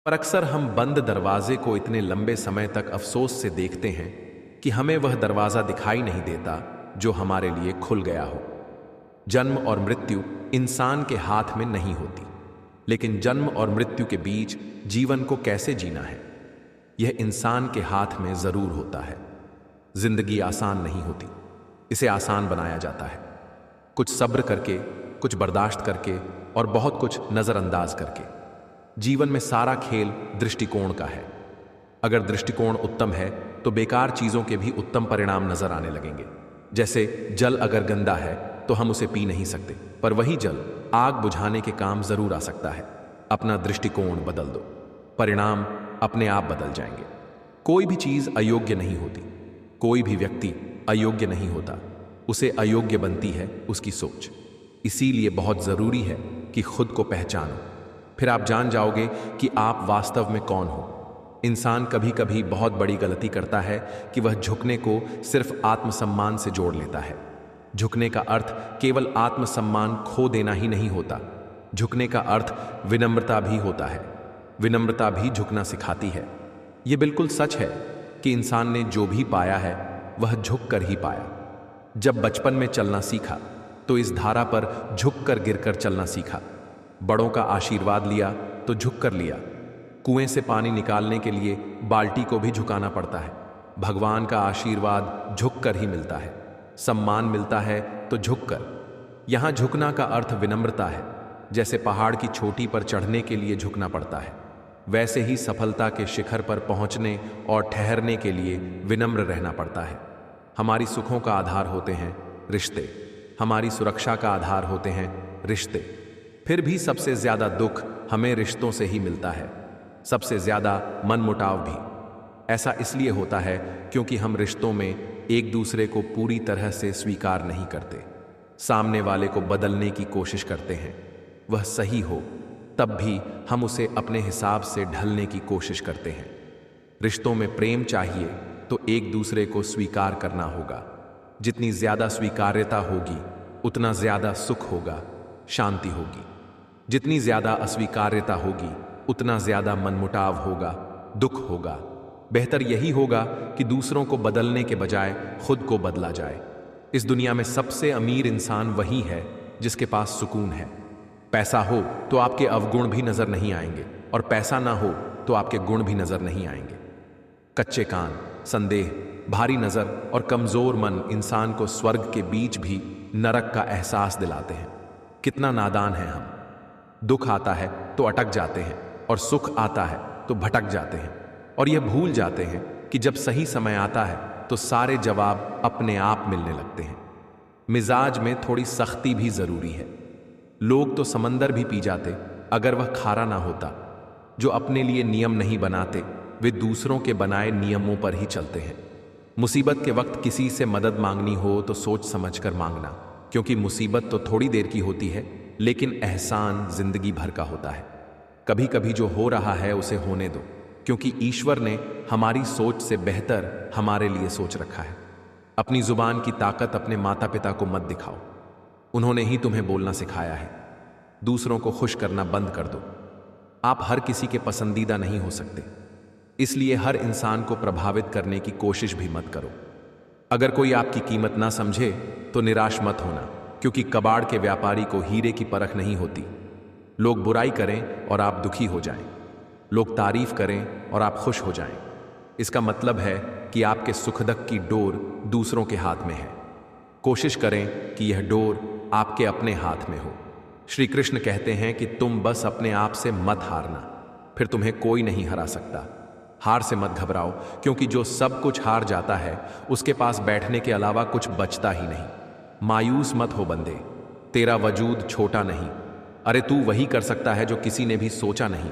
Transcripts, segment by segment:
पर अक्सर हम बंद दरवाजे को इतने लंबे समय तक अफसोस से देखते हैं कि हमें वह दरवाजा दिखाई नहीं देता जो हमारे लिए खुल गया हो। जन्म और मृत्यु इंसान के हाथ में नहीं होती, लेकिन जन्म और मृत्यु के बीच जीवन को कैसे जीना है, यह इंसान के हाथ में जरूर होता है। जिंदगी आसान नहीं होती, इसे आसान बनाया जाता है। कुछ सब्र करके, कुछ बर्दाश्त करके और बहुत कुछ नजरअंदाज करके। जीवन में सारा खेल दृष्टिकोण का है। अगर दृष्टिकोण उत्तम है तो बेकार चीजों के भी उत्तम परिणाम नजर आने लगेंगे। जैसे जल अगर गंदा है तो हम उसे पी नहीं सकते, पर वही जल आग बुझाने के काम जरूर आ सकता है। अपना दृष्टिकोण बदल दो, परिणाम अपने आप बदल जाएंगे। कोई भी चीज अयोग्य नहीं होती, कोई भी व्यक्ति अयोग्य नहीं होता, उसे अयोग्य बनती है उसकी सोच। इसीलिए बहुत जरूरी है कि खुद को पहचानो, फिर आप जान जाओगे कि आप वास्तव में कौन हो। इंसान कभी कभी बहुत बड़ी गलती करता है कि वह झुकने को सिर्फ आत्मसम्मान से जोड़ लेता है। झुकने का अर्थ केवल आत्मसम्मान खो देना ही नहीं होता, झुकने का अर्थ विनम्रता भी होता है। विनम्रता भी झुकना सिखाती है। यह बिल्कुल सच है कि इंसान ने जो भी पाया है वह झुक कर ही पाया। जब बचपन में चलना सीखा तो इस धारा पर झुक कर गिरकर चलना सीखा। बड़ों का आशीर्वाद लिया तो झुक कर लिया। कुएं से पानी निकालने के लिए बाल्टी को भी झुकाना पड़ता है। भगवान का आशीर्वाद झुक कर ही मिलता है। सम्मान मिलता है तो झुक कर। यहां झुकना का अर्थ विनम्रता है। जैसे पहाड़ की चोटी पर चढ़ने के लिए झुकना पड़ता है, वैसे ही सफलता के शिखर पर पहुंचने और ठहरने के लिए विनम्र रहना पड़ता है। हमारी सुखों का आधार होते हैं रिश्ते, हमारी सुरक्षा का आधार होते हैं रिश्ते। फिर भी सबसे ज्यादा दुख हमें रिश्तों से ही मिलता है, सबसे ज्यादा मनमुटाव भी। ऐसा इसलिए होता है क्योंकि हम रिश्तों में एक दूसरे को पूरी तरह से स्वीकार नहीं करते। सामने वाले को बदलने की कोशिश करते हैं, वह सही हो तब भी हम उसे अपने हिसाब से ढलने की कोशिश करते हैं। रिश्तों में प्रेम चाहिए तो एक दूसरे को स्वीकार करना होगा। जितनी ज्यादा स्वीकार्यता होगी उतना ज्यादा सुख होगा, शांति होगी। जितनी ज्यादा अस्वीकार्यता होगी उतना ज्यादा मनमुटाव होगा, दुख होगा। बेहतर यही होगा कि दूसरों को बदलने के बजाय खुद को बदला जाए। इस दुनिया में सबसे अमीर इंसान वही है जिसके पास सुकून है। पैसा हो तो आपके अवगुण भी नजर नहीं आएंगे, और पैसा ना हो तो आपके गुण भी नजर नहीं आएंगे। कच्चे कान, संदेह, भारी नजर और कमजोर मन इंसान को स्वर्ग के बीच भी नरक का एहसास दिलाते हैं। कितना नादान है हम। दुख आता है तो अटक जाते हैं, और सुख आता है तो भटक जाते हैं, और यह भूल जाते हैं कि जब सही समय आता है तो सारे जवाब अपने आप मिलने लगते हैं। मिजाज में थोड़ी सख्ती भी जरूरी है। लोग तो समंदर भी पी जाते अगर वह खारा ना होता। जो अपने लिए नियम नहीं बनाते वे दूसरों के बनाए नियमों पर ही चलते हैं। मुसीबत के वक्त किसी से मदद मांगनी हो तो सोच समझकर मांगना, क्योंकि मुसीबत तो थोड़ी देर की होती है, लेकिन एहसान जिंदगी भर का होता है। कभी कभी जो हो रहा है उसे होने दो, क्योंकि ईश्वर ने हमारी सोच से बेहतर हमारे लिए सोच रखा है। अपनी जुबान की ताकत अपने माता पिता को मत दिखाओ, उन्होंने ही तुम्हें बोलना सिखाया है। दूसरों को खुश करना बंद कर दो। आप हर किसी के पसंदीदा नहीं हो सकते, इसलिए हर इंसान को प्रभावित करने की कोशिश भी मत करो। अगर कोई आपकी कीमत ना समझे तो निराश मत होना, क्योंकि कबाड़ के व्यापारी को हीरे की परख नहीं होती। लोग बुराई करें और आप दुखी हो जाएं, लोग तारीफ करें और आप खुश हो जाएं। इसका मतलब है कि आपके सुखदक की डोर दूसरों के हाथ में है। कोशिश करें कि यह डोर आपके अपने हाथ में हो। श्री कृष्ण कहते हैं कि तुम बस अपने आप से मत हारना, फिर तुम्हें कोई नहीं हरा सकता। हार से मत घबराओ, क्योंकि जो सब कुछ हार जाता है उसके पास बैठने के अलावा कुछ बचता ही नहीं। मायूस मत हो बंदे, तेरा वजूद छोटा नहीं। अरे तू वही कर सकता है जो किसी ने भी सोचा नहीं।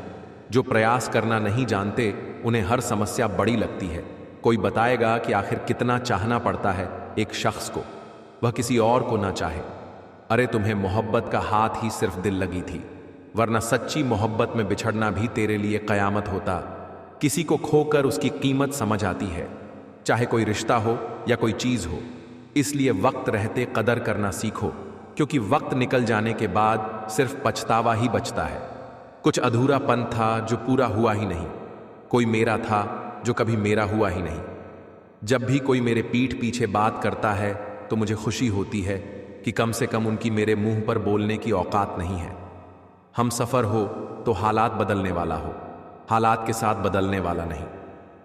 जो प्रयास करना नहीं जानते उन्हें हर समस्या बड़ी लगती है। कोई बताएगा कि आखिर कितना चाहना पड़ता है एक शख्स को, वह किसी और को ना चाहे। अरे तुम्हें मोहब्बत का हाथ ही सिर्फ दिल लगी थी, वरना सच्ची मोहब्बत में बिछड़ना भी तेरे लिए कयामत होता। किसी को खोकर उसकी कीमत समझ आती है, चाहे कोई रिश्ता हो या कोई चीज हो। इसलिए वक्त रहते कदर करना सीखो, क्योंकि वक्त निकल जाने के बाद सिर्फ पछतावा ही बचता है। कुछ अधूरापन था जो पूरा हुआ ही नहीं, कोई मेरा था जो कभी मेरा हुआ ही नहीं। जब भी कोई मेरे पीठ पीछे बात करता है तो मुझे खुशी होती है कि कम से कम उनकी मेरे मुंह पर बोलने की औकात नहीं है। हम सफ़र हो तो हालात बदलने वाला हो, हालात के साथ बदलने वाला नहीं।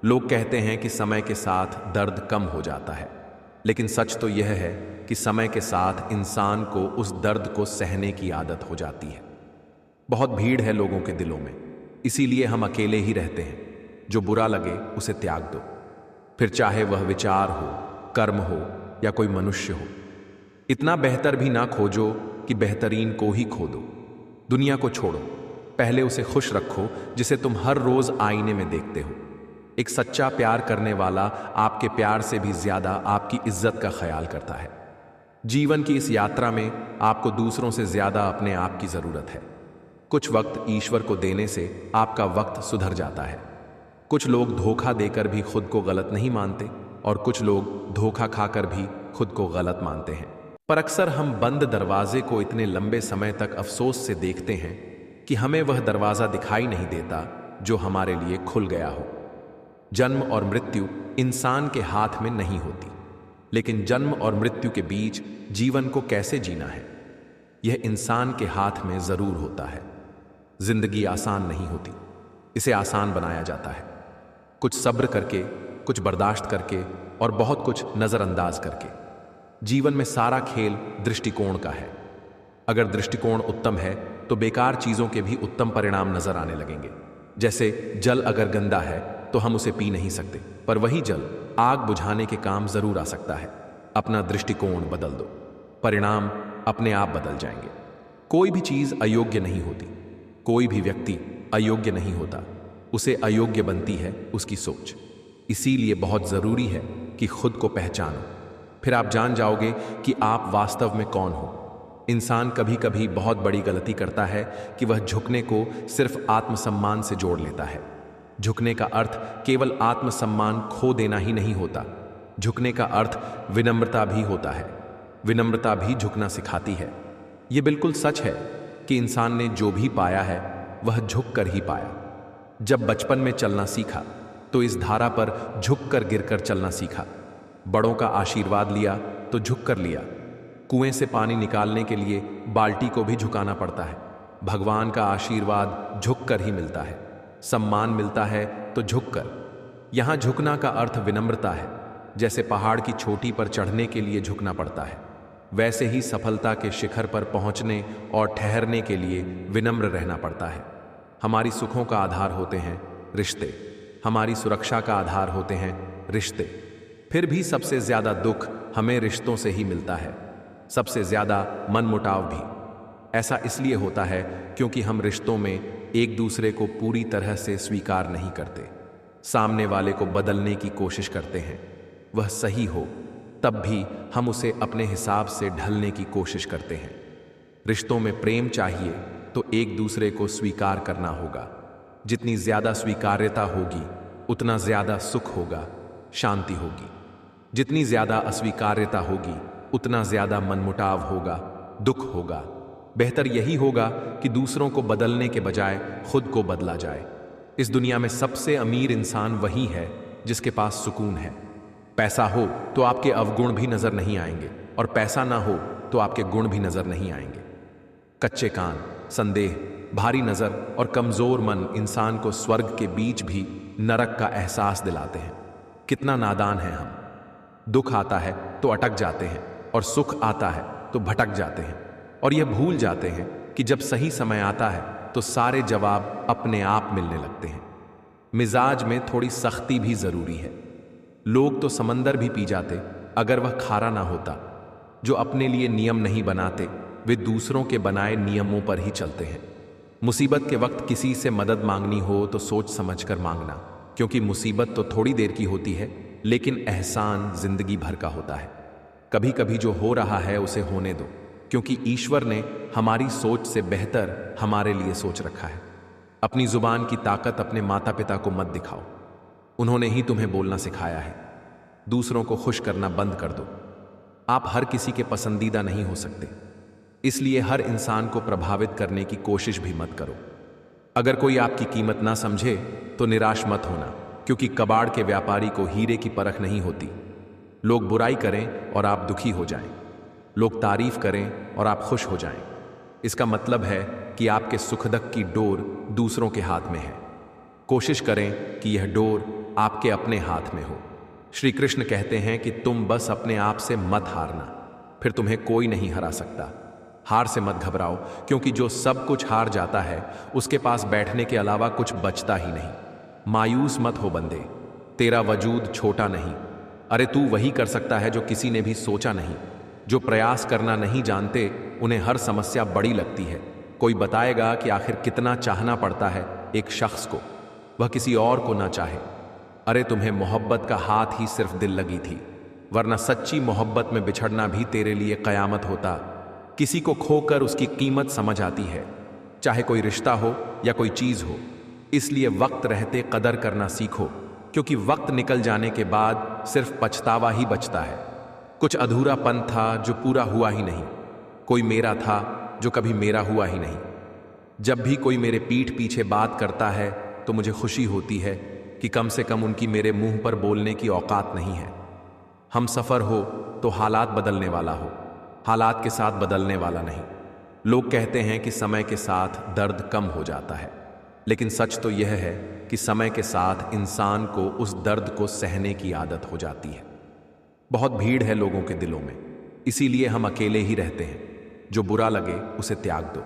लोग कहते हैं कि समय के साथ दर्द कम हो जाता है, लेकिन सच तो यह है कि समय के साथ इंसान को उस दर्द को सहने की आदत हो जाती है। बहुत भीड़ है लोगों के दिलों में, इसीलिए हम अकेले ही रहते हैं। जो बुरा लगे उसे त्याग दो, फिर चाहे वह विचार हो, कर्म हो या कोई मनुष्य हो। इतना बेहतर भी ना खोजो कि बेहतरीन को ही खो दो। दुनिया को छोड़ो, पहले उसे खुश रखो जिसे तुम हर रोज आईने में देखते हो। एक सच्चा प्यार करने वाला आपके प्यार से भी ज्यादा आपकी इज्जत का ख्याल करता है। जीवन की इस यात्रा में आपको दूसरों से ज्यादा अपने आप की जरूरत है। कुछ वक्त ईश्वर को देने से आपका वक्त सुधर जाता है। कुछ लोग धोखा देकर भी खुद को गलत नहीं मानते और कुछ लोग धोखा खाकर भी खुद को गलत मानते हैं। पर अक्सर हम बंद दरवाजे को इतने लंबे समय तक अफसोस से देखते हैं कि हमें वह दरवाजा दिखाई नहीं देता जो हमारे लिए खुल गया हो। जन्म और मृत्यु इंसान के हाथ में नहीं होती, लेकिन जन्म और मृत्यु के बीच जीवन को कैसे जीना है, यह इंसान के हाथ में जरूर होता है। जिंदगी आसान नहीं होती, इसे आसान बनाया जाता है। कुछ सब्र करके, कुछ बर्दाश्त करके और बहुत कुछ नजरअंदाज करके। जीवन में सारा खेल दृष्टिकोण का है। अगर दृष्टिकोण उत्तम है तो बेकार चीजों के भी उत्तम परिणाम नजर आने लगेंगे। जैसे जल अगर गंदा है तो हम उसे पी नहीं सकते, पर वही जल आग बुझाने के काम जरूर आ सकता है। अपना दृष्टिकोण बदल दो, परिणाम अपने आप बदल जाएंगे। कोई भी चीज अयोग्य नहीं होती, कोई भी व्यक्ति अयोग्य नहीं होता, उसे अयोग्य बनती है उसकी सोच। इसीलिए बहुत जरूरी है कि खुद को पहचानो, फिर आप जान जाओगे कि आप वास्तव में कौन हो। इंसान कभी कभी बहुत बड़ी गलती करता है कि वह झुकने को सिर्फ आत्मसम्मान से जोड़ लेता है। झुकने का अर्थ केवल आत्मसम्मान खो देना ही नहीं होता, झुकने का अर्थ विनम्रता भी होता है। विनम्रता भी झुकना सिखाती है। यह बिल्कुल सच है कि इंसान ने जो भी पाया है वह झुक कर ही पाया। जब बचपन में चलना सीखा तो इस धारा पर झुक कर गिरकर चलना सीखा। बड़ों का आशीर्वाद लिया तो झुक कर लिया। कुएं से पानी निकालने के लिए बाल्टी को भी झुकाना पड़ता है। भगवान का आशीर्वाद झुक कर ही मिलता है। सम्मान मिलता है तो झुक कर। यहां झुकना का अर्थ विनम्रता है। जैसे पहाड़ की चोटी पर चढ़ने के लिए झुकना पड़ता है, वैसे ही सफलता के शिखर पर पहुंचने और ठहरने के लिए विनम्र रहना पड़ता है। हमारी सुखों का आधार होते हैं रिश्ते, हमारी सुरक्षा का आधार होते हैं रिश्ते। फिर भी सबसे ज्यादा दुख हमें रिश्तों से ही मिलता है, सबसे ज्यादा मनमुटाव भी। ऐसा इसलिए होता है क्योंकि हम रिश्तों में एक दूसरे को पूरी तरह से स्वीकार नहीं करते, सामने वाले को बदलने की कोशिश करते हैं। वह सही हो तब भी हम उसे अपने हिसाब से ढलने की कोशिश करते हैं। रिश्तों में प्रेम चाहिए तो एक दूसरे को स्वीकार करना होगा। जितनी ज्यादा स्वीकार्यता होगी उतना ज्यादा सुख होगा, शांति होगी। जितनी ज्यादा अस्वीकार्यता होगी उतना ज्यादा मनमुटाव होगा, दुख होगा। बेहतर यही होगा कि दूसरों को बदलने के बजाय खुद को बदला जाए। इस दुनिया में सबसे अमीर इंसान वही है जिसके पास सुकून है। पैसा हो तो आपके अवगुण भी नजर नहीं आएंगे और पैसा ना हो तो आपके गुण भी नजर नहीं आएंगे। कच्चे कान, संदेह, भारी नजर और कमजोर मन इंसान को स्वर्ग के बीच भी नरक का एहसास दिलाते हैं। कितना नादान है हम। दुख आता है तो अटक जाते हैं और सुख आता है तो भटक जाते हैं, और यह भूल जाते हैं कि जब सही समय आता है तो सारे जवाब अपने आप मिलने लगते हैं। मिजाज में थोड़ी सख्ती भी जरूरी है। लोग तो समंदर भी पी जाते अगर वह खारा ना होता। जो अपने लिए नियम नहीं बनाते वे दूसरों के बनाए नियमों पर ही चलते हैं। मुसीबत के वक्त किसी से मदद मांगनी हो तो सोच समझकर मांगना, क्योंकि मुसीबत तो थोड़ी देर की होती है लेकिन एहसान जिंदगी भर का होता है। कभी कभी जो हो रहा है उसे होने दो, क्योंकि ईश्वर ने हमारी सोच से बेहतर हमारे लिए सोच रखा है। अपनी जुबान की ताकत अपने माता पिता को मत दिखाओ, उन्होंने ही तुम्हें बोलना सिखाया है। दूसरों को खुश करना बंद कर दो। आप हर किसी के पसंदीदा नहीं हो सकते, इसलिए हर इंसान को प्रभावित करने की कोशिश भी मत करो। अगर कोई आपकी कीमत ना समझे तो निराश मत होना, क्योंकि कबाड़ के व्यापारी को हीरे की परख नहीं होती। लोग बुराई करें और आप दुखी हो जाएं, लोग तारीफ करें और आप खुश हो जाएं। इसका मतलब है कि आपके सुखदक की डोर दूसरों के हाथ में है। कोशिश करें कि यह डोर आपके अपने हाथ में हो। श्री कृष्ण कहते हैं कि तुम बस अपने आप से मत हारना, फिर तुम्हें कोई नहीं हरा सकता। हार से मत घबराओ, क्योंकि जो सब कुछ हार जाता है उसके पास बैठने के अलावा कुछ बचता ही नहीं। मायूस मत हो बंदे, तेरा वजूद छोटा नहीं। अरे तू वही कर सकता है जो किसी ने भी सोचा नहीं। जो प्रयास करना नहीं जानते उन्हें हर समस्या बड़ी लगती है। कोई बताएगा कि आखिर कितना चाहना पड़ता है एक शख्स को, वह किसी और को ना चाहे। अरे तुम्हें मोहब्बत का हाथ ही सिर्फ दिल लगी थी, वरना सच्ची मोहब्बत में बिछड़ना भी तेरे लिए कयामत होता। किसी को खोकर उसकी कीमत समझ आती है, चाहे कोई रिश्ता हो या कोई चीज हो। इसलिए वक्त रहते कदर करना सीखो, क्योंकि वक्त निकल जाने के बाद सिर्फ पछतावा ही बचता है। कुछ अधूरापन था जो पूरा हुआ ही नहीं, कोई मेरा था जो कभी मेरा हुआ ही नहीं। जब भी कोई मेरे पीठ पीछे बात करता है तो मुझे खुशी होती है कि कम से कम उनकी मेरे मुंह पर बोलने की औकात नहीं है। हम सफर हो तो हालात बदलने वाला हो, हालात के साथ बदलने वाला नहीं। लोग कहते हैं कि समय के साथ दर्द कम हो जाता है, लेकिन सच तो यह है कि समय के साथ इंसान को उस दर्द को सहने की आदत हो जाती है। बहुत भीड़ है लोगों के दिलों में, इसीलिए हम अकेले ही रहते हैं। जो बुरा लगे उसे त्याग दो,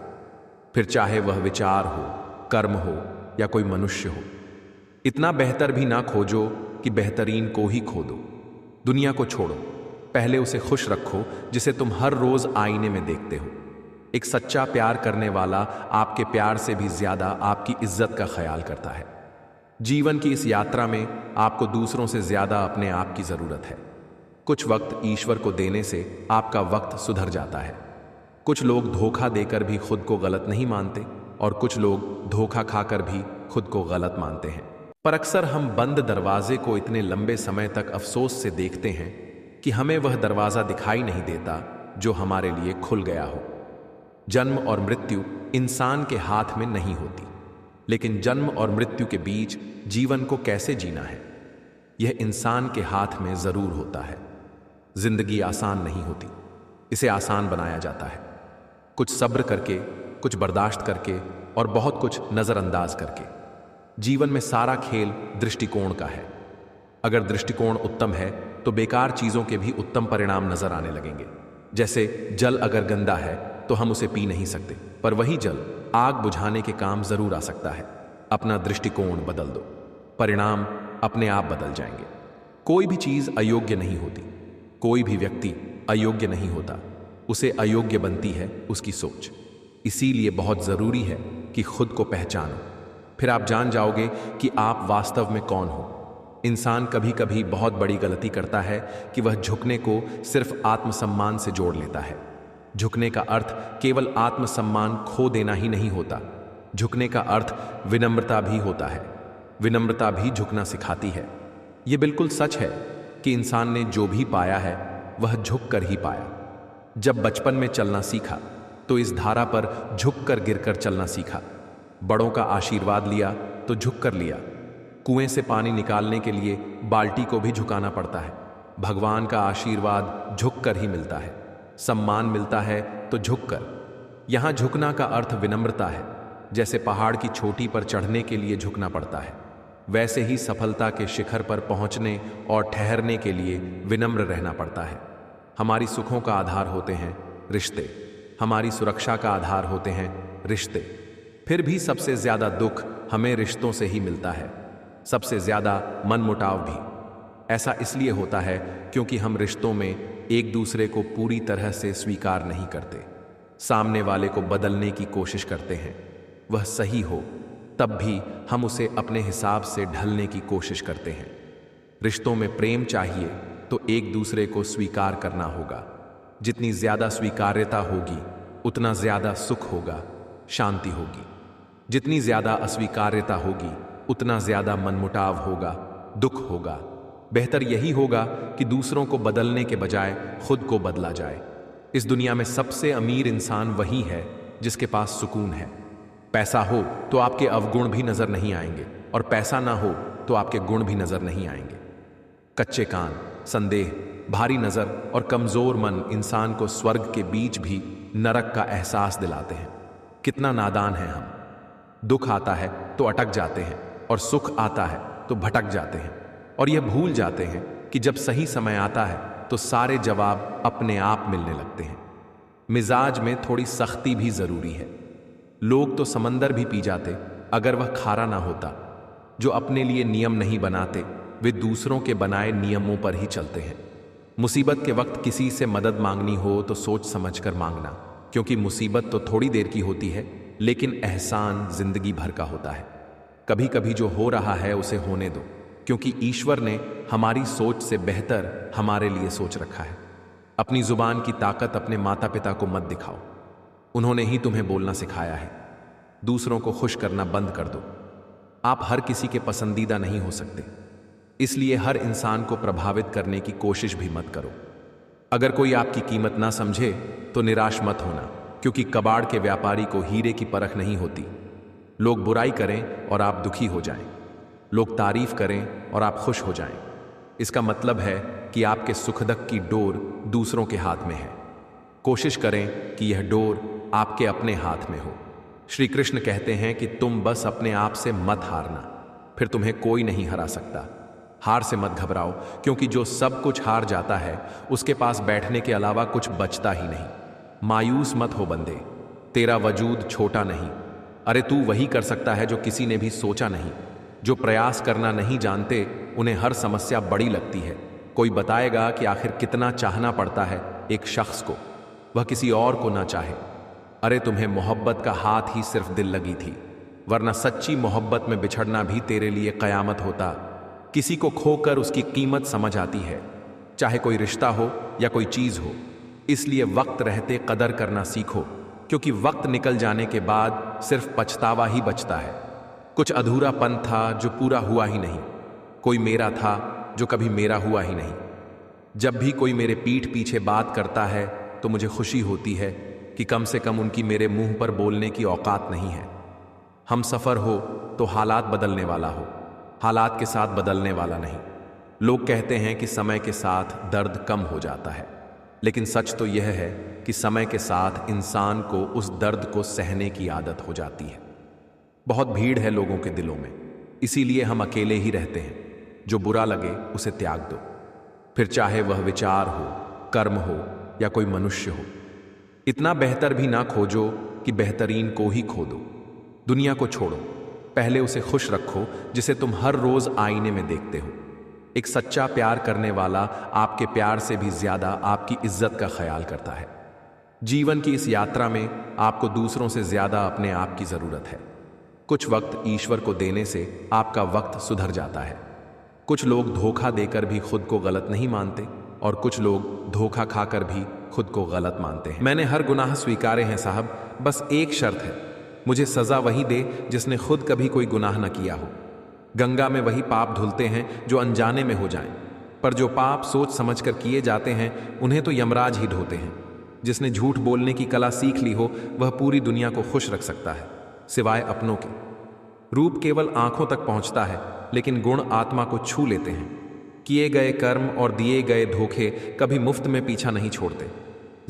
फिर चाहे वह विचार हो, कर्म हो या कोई मनुष्य हो। इतना बेहतर भी ना खोजो कि बेहतरीन को ही खो दो। दुनिया को छोड़ो, पहले उसे खुश रखो जिसे तुम हर रोज आईने में देखते हो। एक सच्चा प्यार करने वाला आपके प्यार से भी ज्यादा आपकी इज्जत का ख्याल करता है। जीवन की इस यात्रा में आपको दूसरों से ज्यादा अपने आप की जरूरत है। कुछ वक्त ईश्वर को देने से आपका वक्त सुधर जाता है। कुछ लोग धोखा देकर भी खुद को गलत नहीं मानते, और कुछ लोग धोखा खाकर भी खुद को गलत मानते हैं। पर अक्सर हम बंद दरवाजे को इतने लंबे समय तक अफसोस से देखते हैं कि हमें वह दरवाजा दिखाई नहीं देता जो हमारे लिए खुल गया हो। जन्म और मृत्यु इंसान के हाथ में नहीं होती, लेकिन जन्म और मृत्यु के बीच जीवन को कैसे जीना है यह इंसान के हाथ में जरूर होता है। जिंदगी आसान नहीं होती, इसे आसान बनाया जाता है। कुछ सब्र करके, कुछ बर्दाश्त करके और बहुत कुछ नजरअंदाज करके। जीवन में सारा खेल दृष्टिकोण का है। अगर दृष्टिकोण उत्तम है तो बेकार चीजों के भी उत्तम परिणाम नजर आने लगेंगे। जैसे जल अगर गंदा है तो हम उसे पी नहीं सकते, पर वही जल आग बुझाने के काम जरूर आ सकता है। अपना दृष्टिकोण बदल दो, परिणाम अपने आप बदल जाएंगे। कोई भी चीज अयोग्य नहीं होती, कोई भी व्यक्ति अयोग्य नहीं होता, उसे अयोग्य बनती है उसकी सोच। इसीलिए बहुत जरूरी है कि खुद को पहचानो, फिर आप जान जाओगे कि आप वास्तव में कौन हो। इंसान कभी कभी बहुत बड़ी गलती करता है कि वह झुकने को सिर्फ आत्मसम्मान से जोड़ लेता है। झुकने का अर्थ केवल आत्मसम्मान खो देना ही नहीं होता, झुकने का अर्थ विनम्रता भी होता है। विनम्रता भी झुकना सिखाती है। यह बिल्कुल सच है कि इंसान ने जो भी पाया है वह झुक कर ही पाया। जब बचपन में चलना सीखा तो इस धारा पर झुक कर गिरकर चलना सीखा। बड़ों का आशीर्वाद लिया तो झुक कर लिया। कुएं से पानी निकालने के लिए बाल्टी को भी झुकाना पड़ता है। भगवान का आशीर्वाद झुक कर ही मिलता है। सम्मान मिलता है तो झुक कर। यहां झुकना का अर्थ विनम्रता है। जैसे पहाड़ की चोटी पर चढ़ने के लिए झुकना पड़ता है, वैसे ही सफलता के शिखर पर पहुंचने और ठहरने के लिए विनम्र रहना पड़ता है। हमारी सुखों का आधार होते हैं रिश्ते, हमारी सुरक्षा का आधार होते हैं रिश्ते। फिर भी सबसे ज्यादा दुख हमें रिश्तों से ही मिलता है, सबसे ज्यादा मनमुटाव भी। ऐसा इसलिए होता है क्योंकि हम रिश्तों में एक दूसरे को पूरी तरह से स्वीकार नहीं करते। सामने वाले को बदलने की कोशिश करते हैं। वह सही हो तब भी हम उसे अपने हिसाब से ढलने की कोशिश करते हैं। रिश्तों में प्रेम चाहिए तो एक दूसरे को स्वीकार करना होगा। जितनी ज्यादा स्वीकार्यता होगी उतना ज्यादा सुख होगा, शांति होगी। जितनी ज्यादा अस्वीकार्यता होगी उतना ज्यादा मनमुटाव होगा, दुख होगा। बेहतर यही होगा कि दूसरों को बदलने के बजाय खुद को बदला जाए। इस दुनिया में सबसे अमीर इंसान वही है जिसके पास सुकून है। पैसा हो तो आपके अवगुण भी नजर नहीं आएंगे, और पैसा ना हो तो आपके गुण भी नजर नहीं आएंगे। कच्चे कान, संदेह, भारी नजर और कमजोर मन इंसान को स्वर्ग के बीच भी नरक का एहसास दिलाते हैं। कितना नादान है हम। दुख आता है तो अटक जाते हैं, और सुख आता है तो भटक जाते हैं, और यह भूल जाते हैं कि जब सही समय आता है तो सारे जवाब अपने आप मिलने लगते हैं। मिजाज में थोड़ी सख्ती भी जरूरी है। लोग तो समंदर भी पी जाते अगर वह खारा ना होता। जो अपने लिए नियम नहीं बनाते वे दूसरों के बनाए नियमों पर ही चलते हैं। मुसीबत के वक्त किसी से मदद मांगनी हो तो सोच समझकर मांगना, क्योंकि मुसीबत तो थोड़ी देर की होती है, लेकिन एहसान जिंदगी भर का होता है। कभी कभी जो हो रहा है उसे होने दो, क्योंकि ईश्वर ने हमारी सोच से बेहतर हमारे लिए सोच रखा है। अपनी जुबान की ताकत अपने माता पिता को मत दिखाओ। उन्होंने ही तुम्हें बोलना सिखाया है। दूसरों को खुश करना बंद कर दो। आप हर किसी के पसंदीदा नहीं हो सकते, इसलिए हर इंसान को प्रभावित करने की कोशिश भी मत करो। अगर कोई आपकी कीमत ना समझे तो निराश मत होना, क्योंकि कबाड़ के व्यापारी को हीरे की परख नहीं होती। लोग बुराई करें और आप दुखी हो जाएं, लोग तारीफ करें और आप खुश हो जाएं। इसका मतलब है कि आपके सुखदक की डोर दूसरों के हाथ में है। कोशिश करें कि यह डोर आपके अपने हाथ में हो। श्री कृष्ण कहते हैं कि तुम बस अपने आप से मत हारना, फिर तुम्हें कोई नहीं हरा सकता। हार से मत घबराओ, क्योंकि जो सब कुछ हार जाता है उसके पास बैठने के अलावा कुछ बचता ही नहीं। मायूस मत हो बंदे, तेरा वजूद छोटा नहीं। अरे तू वही कर सकता है जो किसी ने भी सोचा नहीं। जो प्रयास करना नहीं जानते उन्हें हर समस्या बड़ी लगती है। कोई बताएगा कि आखिर कितना चाहना पड़ता है एक शख्स को, वह किसी और को ना चाहे। अरे तुम्हें मोहब्बत का हाथ ही सिर्फ दिल लगी थी, वरना सच्ची मोहब्बत में बिछड़ना भी तेरे लिए कयामत होता। किसी को खोकर उसकी कीमत समझ आती है, चाहे कोई रिश्ता हो या कोई चीज हो। इसलिए वक्त रहते कदर करना सीखो, क्योंकि वक्त निकल जाने के बाद सिर्फ पछतावा ही बचता है। कुछ अधूरापन था जो पूरा हुआ ही नहीं, कोई मेरा था जो कभी मेरा हुआ ही नहीं। जब भी कोई मेरे पीठ पीछे बात करता है तो मुझे खुशी होती है कि कम से कम उनकी मेरे मुंह पर बोलने की औकात नहीं है। हम सफर हो तो हालात बदलने वाला हो, हालात के साथ बदलने वाला नहीं। लोग कहते हैं कि समय के साथ दर्द कम हो जाता है, लेकिन सच तो यह है कि समय के साथ इंसान को उस दर्द को सहने की आदत हो जाती है। बहुत भीड़ है लोगों के दिलों में, इसीलिए हम अकेले ही रहते हैं। जो बुरा लगे उसे त्याग दो, फिर चाहे वह विचार हो, कर्म हो या कोई मनुष्य हो। इतना बेहतर भी ना खोजो कि बेहतरीन को ही खो दो। दुनिया को छोड़ो, पहले उसे खुश रखो जिसे तुम हर रोज आईने में देखते हो। एक सच्चा प्यार करने वाला आपके प्यार से भी ज्यादा आपकी इज्जत का ख्याल करता है। जीवन की इस यात्रा में आपको दूसरों से ज्यादा अपने आप की जरूरत है। कुछ वक्त ईश्वर को देने से आपका वक्त सुधर जाता है। कुछ लोग धोखा देकर भी खुद को गलत नहीं मानते, और कुछ लोग धोखा खाकर भी खुद को गलत मानते हैं। मैंने हर गुनाह स्वीकारे हैं साहब, बस एक शर्त है, मुझे सजा वही दे जिसने खुद कभी कोई गुनाह न किया हो। गंगा में वही पाप धुलते हैं जो अनजाने में हो जाएं, पर जो पाप सोच समझकर किए जाते हैं उन्हें तो यमराज ही ढोते हैं। जिसने झूठ बोलने की कला सीख ली हो वह पूरी दुनिया को खुश रख सकता है, सिवाय अपनों के। रूप केवल आंखों तक पहुंचता है, लेकिन गुण आत्मा को छू लेते हैं। किए गए कर्म और दिए गए धोखे कभी मुफ्त में पीछा नहीं छोड़ते।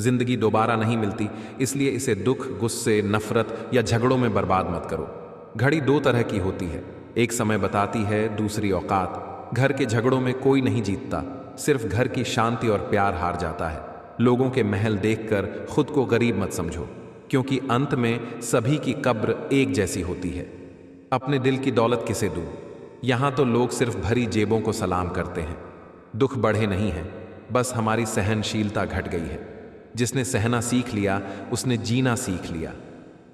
जिंदगी दोबारा नहीं मिलती, इसलिए इसे दुख, गुस्से, नफरत या झगड़ों में बर्बाद मत करो। घड़ी दो तरह की होती है, एक समय बताती है, दूसरी औकात। घर के झगड़ों में कोई नहीं जीतता, सिर्फ घर की शांति और प्यार हार जाता है। लोगों के महल देखकर खुद को गरीब मत समझो, क्योंकि अंत में सभी की कब्र एक जैसी होती है। अपने दिल की दौलत किसे दूं? यहां तो लोग सिर्फ भरी जेबों को सलाम करते हैं। दुख बढ़े नहीं है, बस हमारी सहनशीलता घट गई है। जिसने सहना सीख लिया उसने जीना सीख लिया।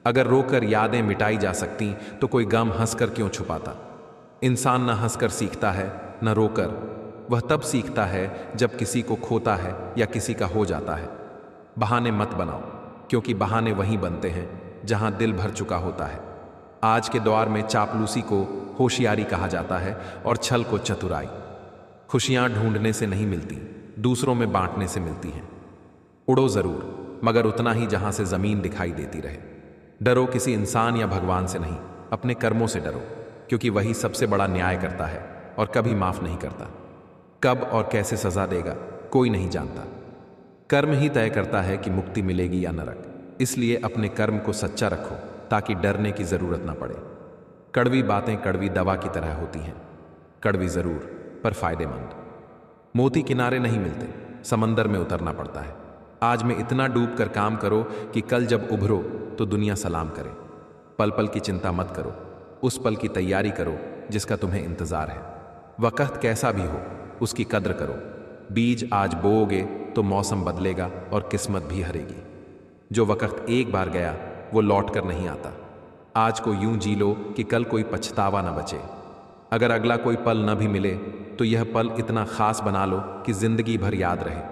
अगर रोकर यादें मिटाई जा सकती तो कोई गम हंसकर क्यों छुपाता? इंसान न हंसकर सीखता है न रोकर। वह तब सीखता है जब किसी को खोता है या किसी का हो जाता है। बहाने मत बनाओ, क्योंकि बहाने वहीं बनते हैं जहां दिल भर चुका होता है। आज के दौर में चापलूसी को होशियारी कहा जाता है और छल को चतुराई। खुशियां ढूंढने से नहीं मिलती, दूसरों में बांटने से मिलती हैं। उड़ो जरूर, मगर उतना ही जहां से जमीन दिखाई देती रहे। डरो किसी इंसान या भगवान से नहीं, अपने कर्मों से डरो, क्योंकि वही सबसे बड़ा न्याय करता है और कभी माफ नहीं करता। कब और कैसे सजा देगा कोई नहीं जानता। कर्म ही तय करता है कि मुक्ति मिलेगी या नरक। इसलिए अपने कर्म को सच्चा रखो ताकि डरने की जरूरत ना पड़े। कड़वी बातें कड़वी दवा की तरह होती हैं, कड़वी जरूर पर फायदेमंद। मोती किनारे नहीं मिलते, समंदर में उतरना पड़ता है। आज में इतना डूब कर काम करो कि कल जब उभरो तो दुनिया सलाम करे। पल पल की चिंता मत करो, उस पल की तैयारी करो जिसका तुम्हें इंतजार है। वक्त कैसा भी हो उसकी कद्र करो। बीज आज बोओगे तो मौसम बदलेगा और किस्मत भी हरेगी। जो वक्त एक बार गया वो लौट कर नहीं आता। आज को यूं जी लो कि कल कोई पछतावा न बचे। अगर अगला कोई पल न भी मिले तो यह पल इतना खास बना लो कि जिंदगी भर याद रहे।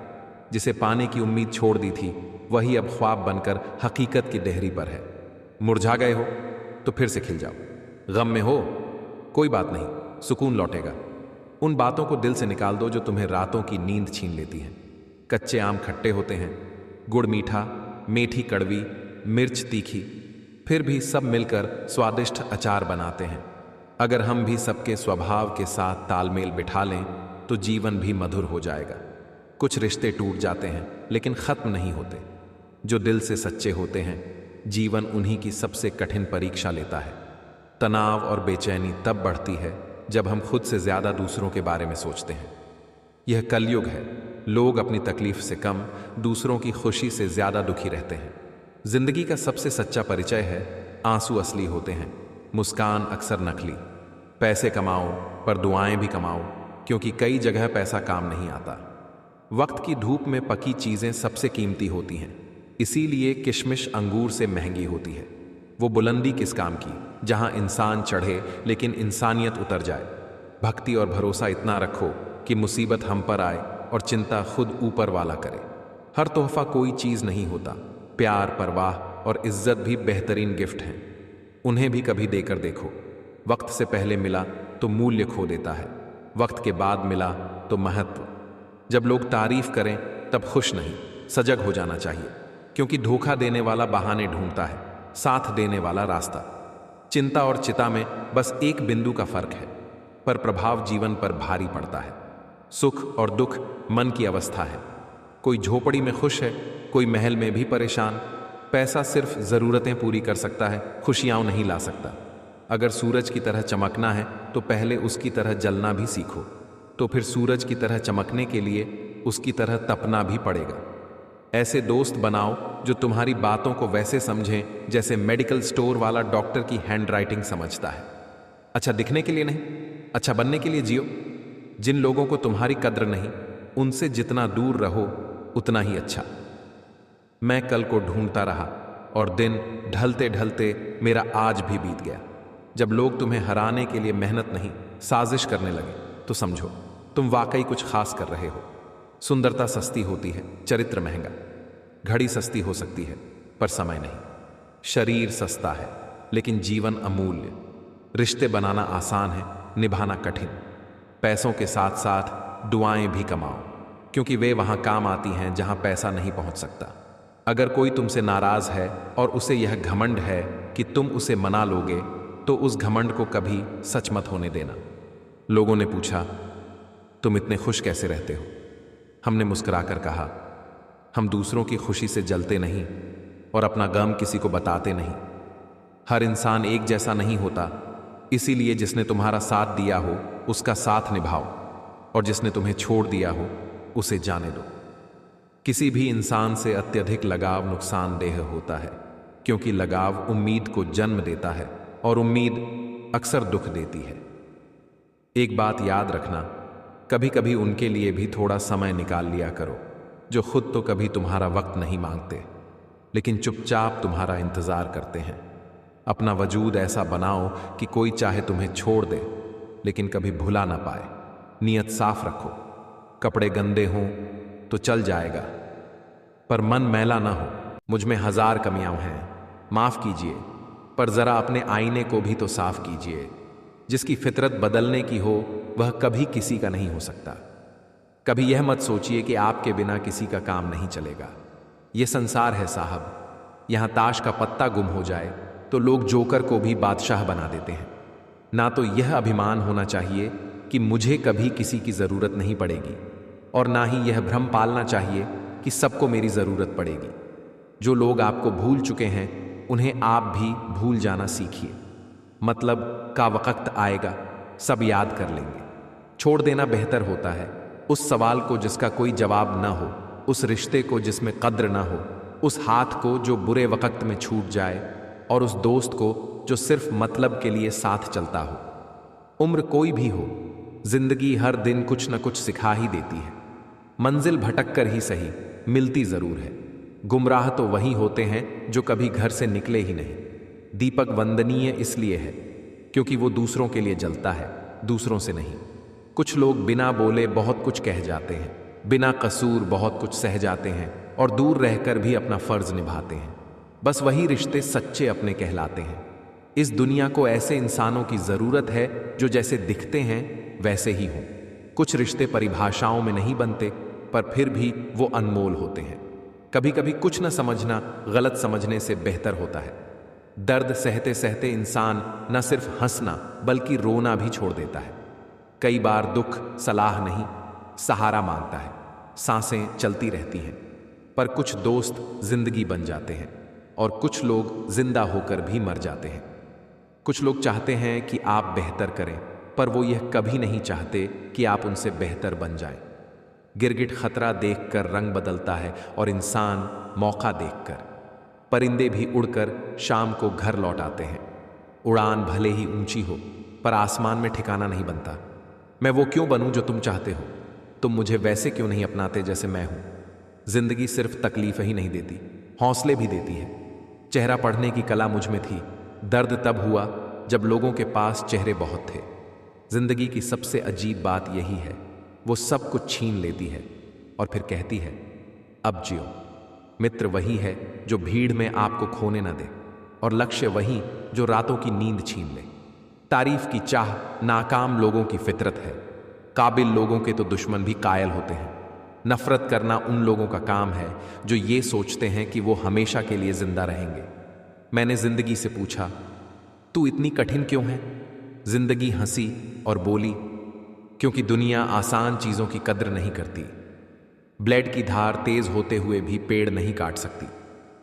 जिसे पाने की उम्मीद छोड़ दी थी वही अब ख्वाब बनकर हकीकत की डेहरी पर है। मुरझा गए हो तो फिर से खिल जाओ। गम में हो कोई बात नहीं, सुकून लौटेगा। उन बातों को दिल से निकाल दो जो तुम्हें रातों की नींद छीन लेती हैं। कच्चे आम खट्टे होते हैं, गुड़ मीठा, मीठी कड़वी, मिर्च तीखी, फिर भी सब मिलकर स्वादिष्ट अचार बनाते हैं। अगर हम भी सबके स्वभाव के साथ तालमेल बिठा लें तो जीवन भी मधुर हो जाएगा। कुछ रिश्ते टूट जाते हैं लेकिन खत्म नहीं होते। जो दिल से सच्चे होते हैं जीवन उन्हीं की सबसे कठिन परीक्षा लेता है। तनाव और बेचैनी तब बढ़ती है जब हम खुद से ज्यादा दूसरों के बारे में सोचते हैं। यह कलयुग है, लोग अपनी तकलीफ से कम दूसरों की खुशी से ज्यादा दुखी रहते हैं। जिंदगी का सबसे सच्चा परिचय है आंसू असली होते हैं, मुस्कान अक्सर नकली। पैसे कमाओ पर दुआएं भी कमाओ, क्योंकि कई जगह पैसा काम नहीं आता। वक्त की धूप में पकी चीजें सबसे कीमती होती हैं, इसीलिए किशमिश अंगूर से महंगी होती है। वो बुलंदी किस काम की जहां इंसान चढ़े लेकिन इंसानियत उतर जाए। भक्ति और भरोसा इतना रखो कि मुसीबत हम पर आए और चिंता खुद ऊपर वाला करे। हर तोहफा कोई चीज नहीं होता, प्यार, परवाह और इज्जत भी बेहतरीन गिफ्ट हैं। उन्हें भी कभी देकर देखो। वक्त से पहले मिला तो मूल्य खो देता है, वक्त के बाद मिला तो महत्व। जब लोग तारीफ करें तब खुश नहीं, सजग हो जाना चाहिए, क्योंकि धोखा देने वाला बहाने ढूंढता है, साथ देने वाला रास्ता। चिंता और चिता में बस एक बिंदु का फर्क है, पर प्रभाव जीवन पर भारी पड़ता है। सुख और दुख मन की अवस्था है। कोई झोपड़ी में खुश है, कोई महल में भी परेशान। पैसा सिर्फ जरूरतें पूरी कर सकता है, खुशियां नहीं ला सकता। अगर सूरज की तरह चमकना है तो पहले उसकी तरह जलना भी सीखो, तो फिर सूरज की तरह चमकने के लिए उसकी तरह तपना भी पड़ेगा। ऐसे दोस्त बनाओ जो तुम्हारी बातों को वैसे समझें जैसे मेडिकल स्टोर वाला डॉक्टर की हैंडराइटिंग समझता है। अच्छा दिखने के लिए नहीं, अच्छा बनने के लिए जियो। जिन लोगों को तुम्हारी कद्र नहीं, उनसे जितना दूर रहो उतना ही अच्छा। मैं कल को ढूंढता रहा और दिन ढलते ढलते मेरा आज भी बीत गया। जब लोग तुम्हें हराने के लिए मेहनत नहीं साजिश करने लगे तो समझो तुम वाकई कुछ खास कर रहे हो। सुंदरता सस्ती होती है, चरित्र महंगा। घड़ी सस्ती हो सकती है पर समय नहीं। शरीर सस्ता है लेकिन जीवन अमूल्य। रिश्ते बनाना आसान है, निभाना कठिन। पैसों के साथ साथ दुआएं भी कमाओ, क्योंकि वे वहां काम आती हैं जहां पैसा नहीं पहुंच सकता। अगर कोई तुमसे नाराज है और उसे यह घमंड है कि तुम उसे मना लोगे, तो उस घमंड को कभी सच मत होने देना। लोगों ने पूछा, तुम इतने खुश कैसे रहते हो? हमने मुस्कुराकर कहा, हम दूसरों की खुशी से जलते नहीं और अपना गम किसी को बताते नहीं। हर इंसान एक जैसा नहीं होता, इसीलिए जिसने तुम्हारा साथ दिया हो उसका साथ निभाओ, और जिसने तुम्हें छोड़ दिया हो उसे जाने दो। किसी भी इंसान से अत्यधिक लगाव नुकसानदेह होता है, क्योंकि लगाव उम्मीद को जन्म देता है और उम्मीद अक्सर दुख देती है। एक बात याद रखना, कभी कभी उनके लिए भी थोड़ा समय निकाल लिया करो जो खुद तो कभी तुम्हारा वक्त नहीं मांगते, लेकिन चुपचाप तुम्हारा इंतजार करते हैं। अपना वजूद ऐसा बनाओ कि कोई चाहे तुम्हें छोड़ दे लेकिन कभी भुला ना पाए। नियत साफ रखो, कपड़े गंदे हों तो चल जाएगा, पर मन मैला ना हो। मुझ में 1000 कमियां हैं, माफ कीजिए, पर जरा अपने आईने को भी तो साफ कीजिए। जिसकी फितरत बदलने की हो वह कभी किसी का नहीं हो सकता। कभी यह मत सोचिए कि आपके बिना किसी का काम नहीं चलेगा। यह संसार है साहब, यहां ताश का पत्ता गुम हो जाए तो लोग जोकर को भी बादशाह बना देते हैं। ना तो यह अभिमान होना चाहिए कि मुझे कभी किसी की जरूरत नहीं पड़ेगी, और ना ही यह भ्रम पालना चाहिए कि सबको मेरी जरूरत पड़ेगी। जो लोग आपको भूल चुके हैं उन्हें आप भी भूल जाना सीखिए। मतलब का वक्त आएगा सब याद कर लेंगे। छोड़ देना बेहतर होता है। उस सवाल को जिसका कोई जवाब ना हो, उस रिश्ते को जिसमें कद्र ना हो, उस हाथ को जो बुरे वक्त में छूट जाए, और उस दोस्त को जो सिर्फ मतलब के लिए साथ चलता हो। उम्र कोई भी हो, जिंदगी हर दिन कुछ न कुछ सिखा ही देती है। मंजिल भटक कर ही सही, मिलती जरूर है। गुमराह तो वही होते हैं जो कभी घर से निकले ही नहीं। दीपक वंदनीय इसलिए है क्योंकि वो दूसरों के लिए जलता है, दूसरों से नहीं। कुछ लोग बिना बोले बहुत कुछ कह जाते हैं, बिना कसूर बहुत कुछ सह जाते हैं, और दूर रहकर भी अपना फर्ज निभाते हैं। बस वही रिश्ते सच्चे अपने कहलाते हैं। इस दुनिया को ऐसे इंसानों की जरूरत है जो जैसे दिखते हैं वैसे ही हों। कुछ रिश्ते परिभाषाओं में नहीं बनते, पर फिर भी वो अनमोल होते हैं। कभी कभी कुछ न समझना गलत समझने से बेहतर होता है। दर्द सहते सहते इंसान न सिर्फ हंसना बल्कि रोना भी छोड़ देता है। कई बार दुख सलाह नहीं, सहारा मांगता है। सांसें चलती रहती हैं, पर कुछ दोस्त जिंदगी बन जाते हैं, और कुछ लोग जिंदा होकर भी मर जाते हैं। कुछ लोग चाहते हैं कि आप बेहतर करें, पर वो यह कभी नहीं चाहते कि आप उनसे बेहतर बन जाएं। गिरगिट खतरा देखकर रंग बदलता है, और इंसान मौका देखकर। परिंदे भी उड़कर शाम को घर लौट आते हैं। उड़ान भले ही ऊंची हो, पर आसमान में ठिकाना नहीं बनता। मैं वो क्यों बनूं जो तुम चाहते हो? तुम मुझे वैसे क्यों नहीं अपनाते जैसे मैं हूं? जिंदगी सिर्फ तकलीफ ही नहीं देती, हौसले भी देती है। चेहरा पढ़ने की कला मुझ में थी। दर्द तब हुआ जब लोगों के पास चेहरे बहुत थे। जिंदगी की सबसे अजीब बात यही है, वो सब कुछ छीन लेती है और फिर कहती है अब जियो। मित्र वही है जो भीड़ में आपको खोने न दे, और लक्ष्य वही जो रातों की नींद छीन ले। तारीफ की चाह नाकाम लोगों की फितरत है। काबिल लोगों के तो दुश्मन भी कायल होते हैं। नफरत करना उन लोगों का काम है जो ये सोचते हैं कि वो हमेशा के लिए जिंदा रहेंगे। मैंने जिंदगी से पूछा, तू इतनी कठिन क्यों है? जिंदगी हंसी और बोली, क्योंकि दुनिया आसान चीजों की कद्र नहीं करती। ब्लेड की धार तेज होते हुए भी पेड़ नहीं काट सकती,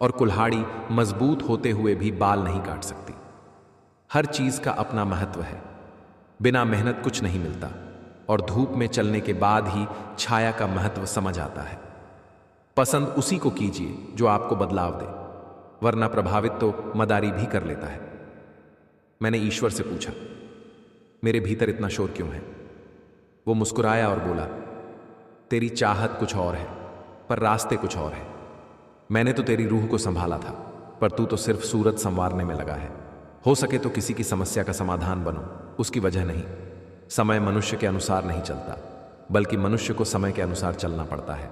और कुल्हाड़ी मजबूत होते हुए भी बाल नहीं काट सकती। हर चीज का अपना महत्व है। बिना मेहनत कुछ नहीं मिलता, और धूप में चलने के बाद ही छाया का महत्व समझ आता है। पसंद उसी को कीजिए जो आपको बदलाव दे, वरना प्रभावित तो मदारी भी कर लेता है। मैंने ईश्वर से पूछा, मेरे भीतर इतना शोर क्यों है? वो मुस्कुराया और बोला, तेरी चाहत कुछ और है, पर रास्ते कुछ और है। मैंने तो तेरी रूह को संभाला था, पर तू तो सिर्फ सूरत संवारने में लगा है। हो सके तो किसी की समस्या का समाधान बनो, उसकी वजह नहीं। समय मनुष्य के अनुसार नहीं चलता, बल्कि मनुष्य को समय के अनुसार चलना पड़ता है।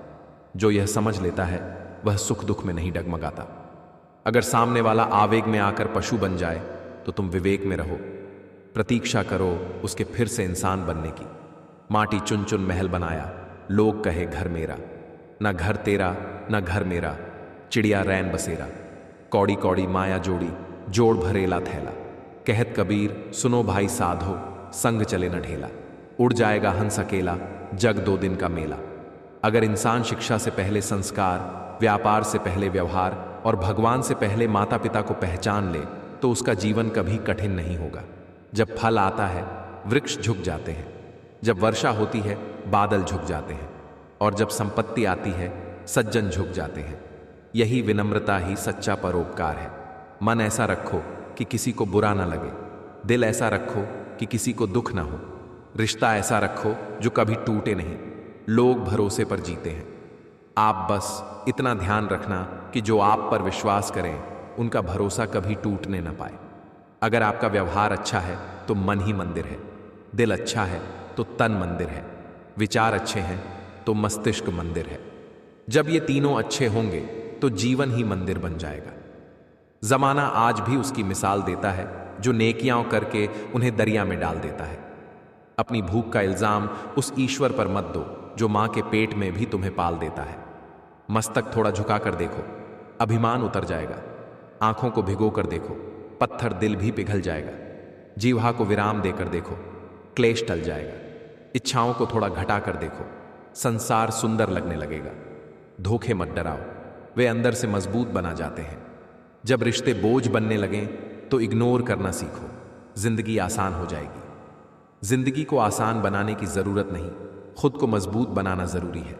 जो यह समझ लेता है वह सुख दुख में नहीं डगमगाता। अगर सामने वाला आवेग में आकर पशु बन जाए तो तुम विवेक में रहो। प्रतीक्षा करो उसके फिर से इंसान बनने की। माटी चुन चुन महल बनाया, लोग कहे घर मेरा। न घर तेरा न घर मेरा, चिड़िया रैन बसेरा। कौड़ी कौड़ी माया जोड़ी, जोड़ भरेला थैला। कहत कबीर सुनो भाई साधो, संग चले न ढेला। उड़ जाएगा हंस अकेला, जग दो दिन का मेला। अगर इंसान शिक्षा से पहले संस्कार, व्यापार से पहले व्यवहार, और भगवान से पहले माता पिता को पहचान ले तो उसका जीवन कभी कठिन नहीं होगा। जब फल आता है वृक्ष झुक जाते हैं, जब वर्षा होती है बादल झुक जाते हैं, और जब संपत्ति आती है सज्जन झुक जाते हैं। यही विनम्रता ही सच्चा परोपकार है। मन ऐसा रखो कि किसी को बुरा ना लगे, दिल ऐसा रखो कि किसी को दुख ना हो, रिश्ता ऐसा रखो जो कभी टूटे नहीं। लोग भरोसे पर जीते हैं। आप बस इतना ध्यान रखना कि जो आप पर विश्वास करें उनका भरोसा कभी टूटने ना पाए। अगर आपका व्यवहार अच्छा है तो मन ही मंदिर है, दिल अच्छा है तो तन मंदिर है, विचार अच्छे हैं तो मस्तिष्क मंदिर है। जब ये तीनों अच्छे होंगे तो जीवन ही मंदिर बन जाएगा। जमाना आज भी उसकी मिसाल देता है जो नेकियां करके उन्हें दरिया में डाल देता है। अपनी भूख का इल्जाम उस ईश्वर पर मत दो जो मां के पेट में भी तुम्हें पाल देता है। मस्तक थोड़ा झुका कर देखो, अभिमान उतर जाएगा। आंखों को भिगो कर देखो, पत्थर दिल भी पिघल जाएगा। जीवा को विराम देकर देखो, क्लेश टल जाएगा। इच्छाओं को थोड़ा घटा कर देखो, संसार सुंदर लगने लगेगा। धोखे मत डराओ, वे अंदर से मजबूत बना जाते हैं। जब रिश्ते बोझ बनने लगें तो इग्नोर करना सीखो, जिंदगी आसान हो जाएगी। जिंदगी को आसान बनाने की जरूरत नहीं, खुद को मजबूत बनाना जरूरी है।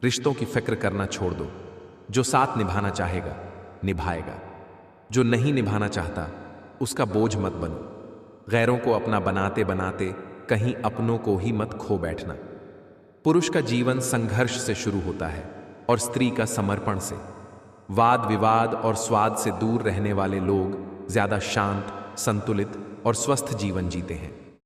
रिश्तों की फिक्र करना छोड़ दो, जो साथ निभाना चाहेगा निभाएगा, जो नहीं निभाना चाहता उसका बोझ मत बनो। गैरों को अपना बनाते बनाते कहीं अपनों को ही मत खो बैठना। पुरुष का जीवन संघर्ष से शुरू होता है और स्त्री का समर्पण से। वाद विवाद और स्वाद से दूर रहने वाले लोग ज्यादा शांत, संतुलित और स्वस्थ जीवन जीते हैं।